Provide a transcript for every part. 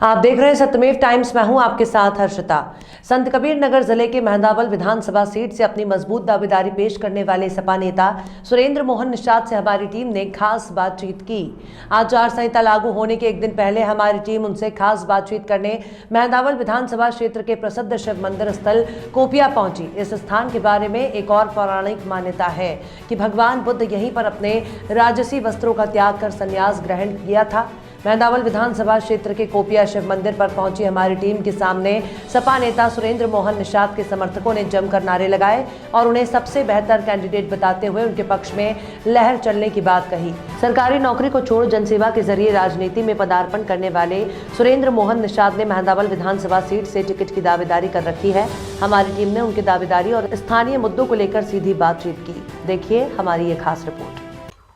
आप देख रहे हैं सत्यमेव टाइम्स। मैं हूं आपके साथ हर्षिता। संत कबीर नगर जिले के मेहंदावल विधानसभा सीट से अपनी मजबूत दावेदारी पेश करने वाले सपा नेता सुरेंद्र मोहन निषाद से हमारी टीम ने खास बातचीत की। आचार संहिता लागू होने के एक दिन पहले हमारी टीम उनसे खास बातचीत करने मेहंदावल विधानसभा क्षेत्र के प्रसिद्ध शिव मंदिर स्थल कोपिया पहुंची। इस स्थान के बारे में एक और पौराणिक मान्यता है कि भगवान बुद्ध यहीं पर अपने राजसी वस्त्रों का त्याग कर संन्यास ग्रहण किया था। मेहंदावल विधानसभा क्षेत्र के कोपिया शिव मंदिर पर पहुंची हमारी टीम के सामने सपा नेता सुरेंद्र मोहन निषाद के समर्थकों ने जमकर नारे लगाए और उन्हें सबसे बेहतर कैंडिडेट बताते हुए उनके पक्ष में लहर चलने की बात कही। सरकारी नौकरी को छोड़ जनसेवा के जरिए राजनीति में पदार्पण करने वाले सुरेंद्र मोहन निषाद ने मेहंदावल विधानसभा सीट से टिकट की दावेदारी कर रखी है। हमारी टीम ने उनकी दावेदारी और स्थानीय मुद्दों को लेकर सीधी बातचीत की। देखिए हमारी ये खास रिपोर्ट।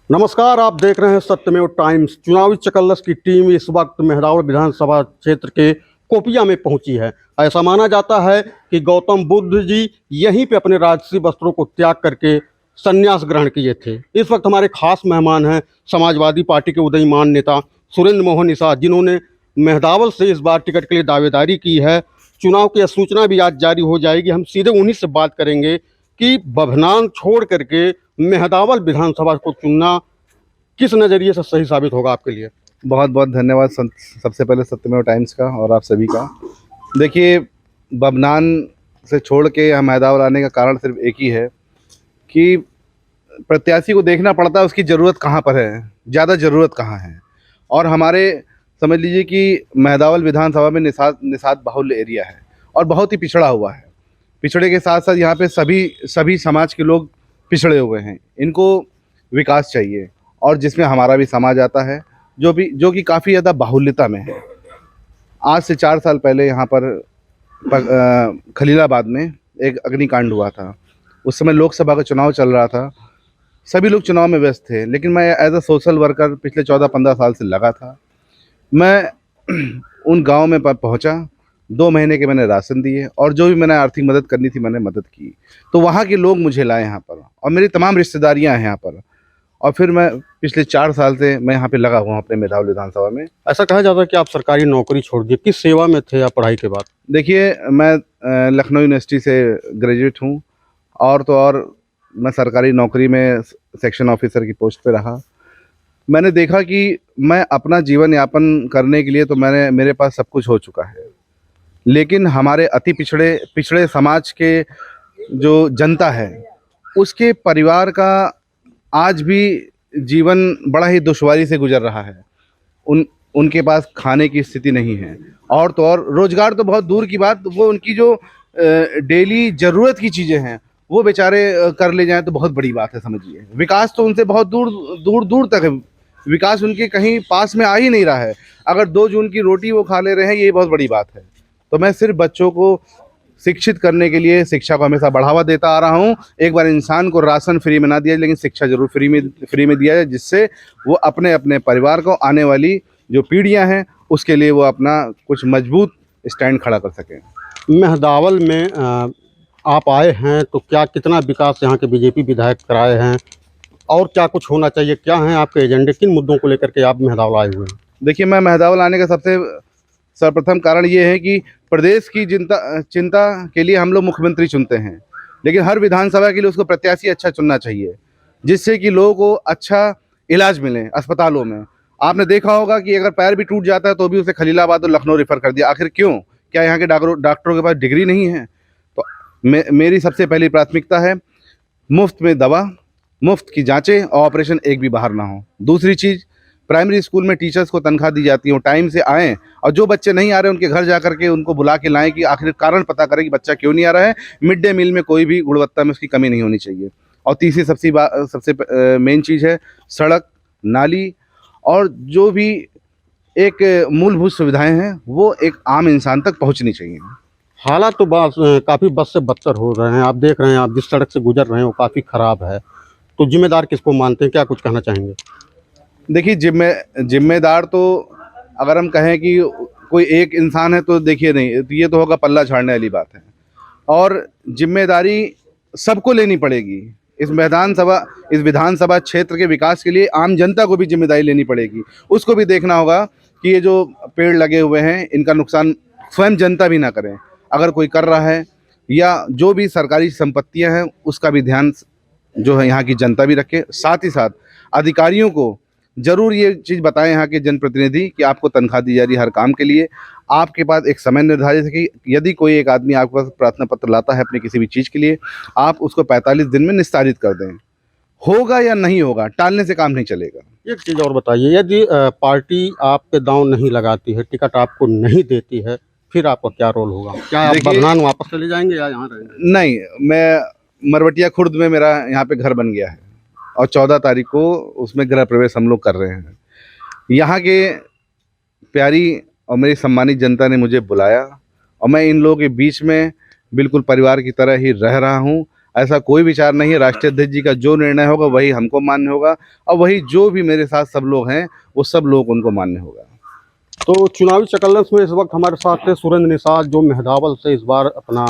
नमस्कार, आप देख रहे हैं सत्यमेव टाइम्स। चुनावी चकल्लस की टीम इस वक्त मेहंदावल विधानसभा क्षेत्र के कोपिया में पहुंची है। ऐसा माना जाता है कि गौतम बुद्ध जी यहीं पे अपने राजसी वस्त्रों को त्याग करके संन्यास ग्रहण किए थे। इस वक्त हमारे खास मेहमान हैं समाजवादी पार्टी के उदीयमान नेता सुरेंद्र मोहन निषाद, जिन्होंने मेहंदावल से इस बार टिकट के लिए दावेदारी की है। चुनाव की सूचना भी आज जारी हो जाएगी। हम सीधे उन्हीं से बात करेंगे कि बभनान छोड़ करके मेहंदावल विधानसभा को चुनना किस नज़रिए से सही साबित होगा आपके लिए। बहुत बहुत धन्यवाद सबसे पहले सत्यमेव टाइम्स का और आप सभी का। देखिए, बभनान से छोड़ के यहाँ मेहंदावल आने का कारण सिर्फ एक ही है कि प्रत्याशी को देखना पड़ता है उसकी ज़रूरत कहाँ पर है, ज़्यादा ज़रूरत कहाँ है। और हमारे समझ लीजिए कि मेहंदावल विधानसभा में निषाद बाहुल्य एरिया है और बहुत ही पिछड़ा हुआ है। पिछड़े के साथ साथ यहाँ पे सभी समाज के लोग पिछड़े हुए हैं। इनको विकास चाहिए और जिसमें हमारा भी समाज आता है जो कि काफ़ी ज़्यादा बाहुल्यता में है। आज से 4 साल पहले यहाँ पर खलीलाबाद में एक अग्निकांड हुआ था। उस समय लोकसभा का चुनाव चल रहा था, सभी लोग चुनाव में व्यस्त थे, लेकिन मैं एज अ सोशल वर्कर पिछले 14-15 साल से लगा था। मैं उन गाँव में पहुँचा, 2 महीने के मैंने राशन दिए और जो भी मैंने आर्थिक मदद करनी थी मैंने मदद की। तो वहाँ के लोग मुझे लाए यहाँ पर और मेरी तमाम रिश्तेदारियाँ हैं यहाँ पर। और फिर मैं पिछले 4 साल से मैं यहाँ पे लगा हुआ हूँ अपने मेहंदावल विधानसभा में। ऐसा कहा जाता है कि आप सरकारी नौकरी छोड़ दिए, किस सेवा में थे आप पढ़ाई के बाद? देखिए, मैं लखनऊ यूनिवर्सिटी से ग्रेजुएट हूँ और तो और मैं सरकारी नौकरी में सेक्शन ऑफिसर की पोस्ट पे रहा। मैंने देखा कि मैं अपना जीवन यापन करने के लिए तो मेरे पास सब कुछ हो चुका है, लेकिन हमारे अति पिछड़े समाज के जो जनता है उसके परिवार का आज भी जीवन बड़ा ही दुश्वारी से गुजर रहा है। उनके पास खाने की स्थिति नहीं है और तो और रोज़गार तो बहुत दूर की बात, वो उनकी जो डेली ज़रूरत की चीज़ें हैं वो बेचारे कर ले जाएं तो बहुत बड़ी बात है। समझिए, विकास तो उनसे बहुत दूर तक है, विकास उनके कहीं पास में आ ही नहीं रहा है। अगर 2 जून की रोटी वो खा ले रहे हैं, ये बहुत बड़ी बात है। तो मैं सिर्फ बच्चों को शिक्षित करने के लिए शिक्षा को हमेशा बढ़ावा देता आ रहा हूँ। एक बार इंसान को राशन फ्री में ना दिया लेकिन शिक्षा जरूर फ्री में दिया जाए, जिससे वो अपने परिवार को आने वाली जो पीढ़ियाँ हैं उसके लिए वो अपना कुछ मजबूत स्टैंड खड़ा कर सकें। मेहंदावल में आप आए हैं तो क्या कितना विकास यहाँ के बीजेपी विधायक कराए हैं और क्या कुछ होना चाहिए, क्या हैं आपके एजेंडे, किन मुद्दों को लेकर के आप मेहंदावल आए हुए हैं? देखिए, मैं मेहंदावल आने का सबसे सर्वप्रथम कारण ये है कि प्रदेश की चिंता के लिए हम लोग मुख्यमंत्री चुनते हैं, लेकिन हर विधानसभा के लिए उसको प्रत्याशी अच्छा चुनना चाहिए, जिससे कि लोगों को अच्छा इलाज मिले अस्पतालों में। आपने देखा होगा कि अगर पैर भी टूट जाता है तो भी उसे खलीलाबाद और लखनऊ रेफर कर दिया। आखिर क्यों? क्या यहाँ के डॉक्टरों के पास डिग्री नहीं है? तो मेरी सबसे पहली प्राथमिकता है मुफ्त में दवा, मुफ्त की जाँचें और ऑपरेशन एक भी बाहर ना हो। दूसरी चीज़, प्राइमरी स्कूल में टीचर्स को तनख्वाह दी जाती है, वो टाइम से आएँ और जो बच्चे नहीं आ रहे उनके घर जा करके उनको बुला के लाएं कि आखिर कारण पता करें कि बच्चा क्यों नहीं आ रहा है। मिड डे मील में कोई भी गुणवत्ता में उसकी कमी नहीं होनी चाहिए। और तीसरी सबसे मेन चीज़ है सड़क, नाली और जो भी एक मूलभूत सुविधाएं हैं वो एक आम इंसान तक पहुंचनी चाहिए। हालात तो काफ़ी बद से बदतर हो रहे हैं। आप देख रहे हैं, आप जिस सड़क से गुजर रहे हैं वो काफ़ी ख़राब है, तो जिम्मेदार किसको मानते हैं, क्या कुछ कहना चाहेंगे? देखिए, जिम्मेदार तो अगर हम कहें कि कोई एक इंसान है तो देखिए नहीं, तो ये तो होगा पल्ला झाड़ने वाली बात है। और जिम्मेदारी सबको लेनी पड़ेगी। इस विधानसभा क्षेत्र के विकास के लिए आम जनता को भी जिम्मेदारी लेनी पड़ेगी। उसको भी देखना होगा कि ये जो पेड़ लगे हुए हैं इनका नुकसान स्वयं जनता भी ना करें। अगर कोई कर रहा है या जो भी सरकारी संपत्तियां हैं उसका भी ध्यान जो है यहाँ की जनता भी रखे। साथ ही साथ अधिकारियों को जरूर ये चीज़ बताएं यहाँ के जनप्रतिनिधि कि आपको तनख्वाह दी जा रही है हर काम के लिए। आपके पास एक समय निर्धारित है कि यदि कोई एक आदमी आपके पास प्रार्थना पत्र लाता है अपनी किसी भी चीज़ के लिए, आप उसको 45 दिन में निस्तारित कर दें। होगा या नहीं होगा, टालने से काम नहीं चलेगा। एक चीज़ और बताइए, यदि पार्टी आप पे दांव नहीं लगाती है, टिकट आपको नहीं देती है, फिर आपका क्या रोल होगा? क्या आप देखिए- बभनान वापस चले जाएंगे या यहाँ रहेंगे? नहीं, मैं मरवटिया खुर्द में मेरा यहाँ पे घर बन गया है और 14 तारीख को उसमें गृह प्रवेश हम लोग कर रहे हैं। यहाँ के प्यारी और मेरी सम्मानित जनता ने मुझे बुलाया और मैं इन लोगों के बीच में बिल्कुल परिवार की तरह ही रह रहा हूँ। ऐसा कोई विचार नहीं है। राष्ट्रीय अध्यक्ष जी का जो निर्णय होगा वही हमको मान्य होगा और वही जो भी मेरे साथ सब लोग हैं वो सब लोग उनको मान्य होगा। तो चुनावी चकल्लस में इस वक्त हमारे साथ थे सुरेंद्र निषाद, जो मेहदावल से इस बार अपना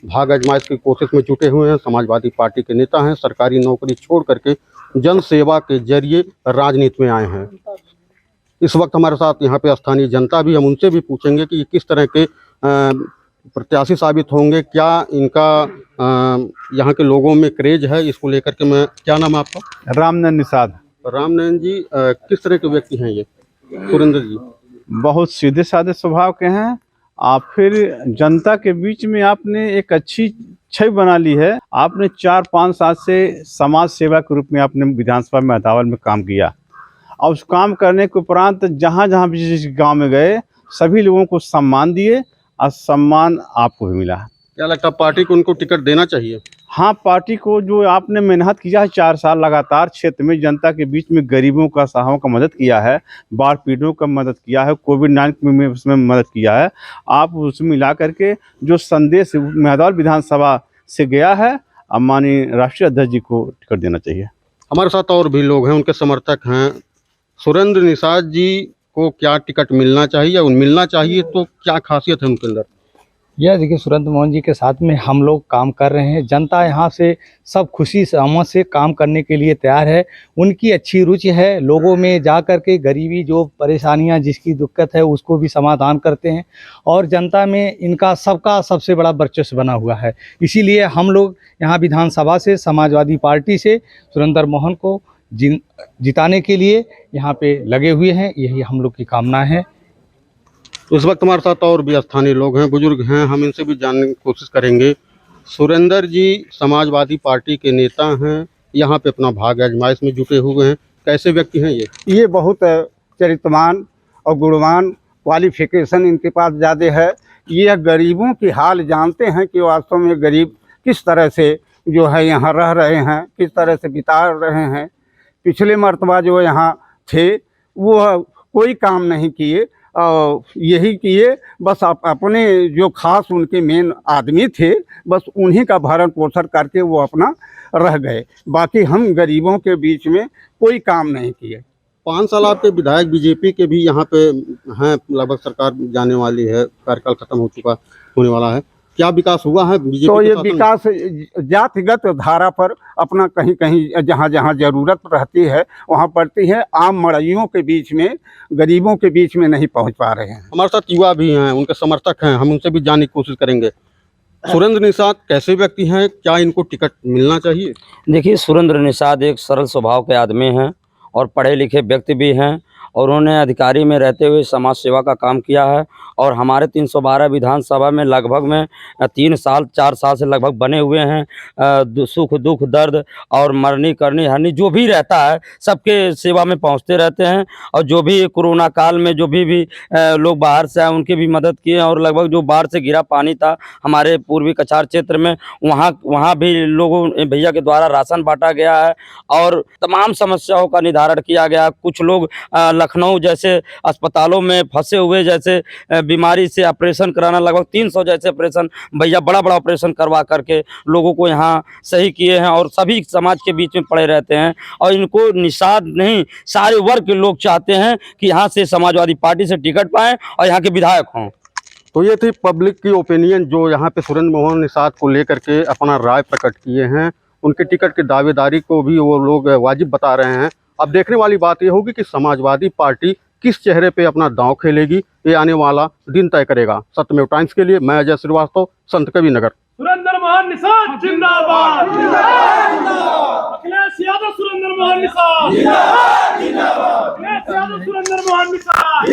भाग आजमाइश की कोशिश में जुटे हुए हैं। समाजवादी पार्टी के नेता हैं, सरकारी नौकरी छोड़ करके जन सेवा के जरिए राजनीति में आए हैं। इस वक्त हमारे साथ यहाँ पे स्थानीय जनता भी, हम उनसे भी पूछेंगे कि ये किस तरह के प्रत्याशी साबित होंगे, क्या इनका यहाँ के लोगों में क्रेज है, इसको लेकर के। मैं, क्या नाम है आपका? रामनयन निषाद। रामनयन जी, किस तरह के व्यक्ति हैं ये सुरेंद्र जी? बहुत सीधे साधे स्वभाव के हैं आप। फिर जनता के बीच में आपने एक अच्छी छवि बना ली है। आपने 4-5 साल से समाज सेवा के रूप में आपने विधानसभा में मेहदावल में काम किया और उस काम करने के उपरांत जहाँ जहाँ भी जिस गाँव में गए सभी लोगों को सम्मान दिए और सम्मान आपको भी मिला। क्या लगता है पार्टी को उनको टिकट देना चाहिए? हाँ, पार्टी को जो आपने मेहनत किया है 4 साल लगातार क्षेत्र में जनता के बीच में गरीबों का सहायों का मदद किया है, बाढ़ पीड़ितों का मदद किया है, कोविड-19 में उसमें मदद किया है, आप उसमें मिला करके जो संदेश मेहदावल विधानसभा से गया है, अब माननीय राष्ट्रीय अध्यक्ष जी को टिकट देना चाहिए। हमारे साथ और भी लोग हैं, उनके समर्थक हैं। सुरेंद्र निषाद जी को क्या टिकट मिलना चाहिए, और मिलना चाहिए तो क्या खासियत है उनके अंदर? यह देखिए, सुरेंद्र मोहन जी के साथ में हम लोग काम कर रहे हैं। जनता यहाँ से सब खुशी सहमत से काम करने के लिए तैयार है। उनकी अच्छी रुचि है, लोगों में जा कर के गरीबी जो परेशानियाँ जिसकी दिक्कत है उसको भी समाधान करते हैं और जनता में इनका सबका सबसे बड़ा वर्चस्व बना हुआ है। इसीलिए हम लोग यहाँ विधानसभा से समाजवादी पार्टी से सुरेंद्र मोहन को जिताने के लिए यहाँ पे लगे हुए हैं। यही हम लोग की कामना है। इस वक्त हमारे साथ और भी स्थानीय लोग हैं, बुजुर्ग हैं, हम इनसे भी जानने की कोशिश करेंगे। सुरेंद्र जी समाजवादी पार्टी के नेता हैं, यहाँ पे अपना भाग आजमाइश में जुटे हुए हैं। कैसे व्यक्ति हैं ये? ये बहुत चरित्रवान और गुणवान, क्वालिफिकेशन इनके पास ज़्यादा है। ये गरीबों की हाल जानते हैं कि वास्तव में गरीब किस तरह से जो है यहाँ रह रहे हैं, किस तरह से बिता रहे हैं। पिछले मर्तबा जो यहाँ थे वो कोई काम नहीं किए, यही किए बस अपने जो खास उनके मेन आदमी थे बस उन्हीं का भरण पोषण करके वो अपना रह गए। बाकी हम गरीबों के बीच में कोई काम नहीं किए। 5 साल आपके विधायक बीजेपी के भी यहाँ पे हैं, लगभग सरकार जाने वाली है, कार्यकाल खत्म हो चुका होने वाला है। क्या विकास हुआ है बीजेपी? तो ये विकास जातिगत धारा पर अपना कहीं कहीं जहाँ जहाँ ज़रूरत रहती है वहाँ पड़ती है, आम मड़इयों के बीच में, गरीबों के बीच में नहीं पहुँच पा रहे हैं। हमारे साथ युवा भी हैं, उनके समर्थक हैं, हम उनसे भी जानने की कोशिश करेंगे। सुरेंद्र निषाद कैसे व्यक्ति हैं, क्या इनको टिकट मिलना चाहिए? देखिए, सुरेंद्र निषाद एक सरल स्वभाव के आदमी हैं और पढ़े लिखे व्यक्ति भी हैं और उन्होंने अधिकारी में रहते हुए समाज सेवा का काम किया है और हमारे 312 विधानसभा में लगभग में 4 साल से लगभग बने हुए हैं। सुख दुख दर्द और मरनी करनी हरनी जो भी रहता है सबके सेवा में पहुंचते रहते हैं और जो भी कोरोना काल में जो भी लोग बाहर से आए उनकी भी मदद किए और लगभग जो बाढ़ से घिरा पानी था हमारे पूर्वी कछार क्षेत्र में वहाँ भी लोगों भैया के द्वारा राशन बांटा गया है और तमाम समस्याओं का निधारण किया गया। कुछ लोग लखनऊ जैसे अस्पतालों में फंसे हुए, जैसे बीमारी से ऑपरेशन कराना, लगभग 300 जैसे ऑपरेशन भैया बड़ा ऑपरेशन करवा करके लोगों को यहाँ सही किए हैं और सभी समाज के बीच में पड़े रहते हैं और इनको निषाद नहीं सारे वर्ग के लोग चाहते हैं कि यहाँ से समाजवादी पार्टी से टिकट पाएं और यहाँ के विधायक हों। तो ये थी पब्लिक की ओपिनियन जो यहाँ पे सुरेंद्र मोहन निषाद को लेकर के अपना राय प्रकट किए हैं। उनके टिकट की दावेदारी को भी वो लोग वाजिब बता रहे हैं। अब देखने वाली बात ये होगी कि समाजवादी पार्टी किस चेहरे पे अपना दांव खेलेगी, ये आने वाला दिन तय करेगा। सत्यमेव टाइम्स के लिए मैं अजय श्रीवास्तव, संत कबीर नगर। सुरेंद्र मोहन निषाद जिंदाबाद, अखिलेश यादव सुरेंद्र मोहन निषाद, अखिलेश यादव सुरेंद्र मोहन निषाद।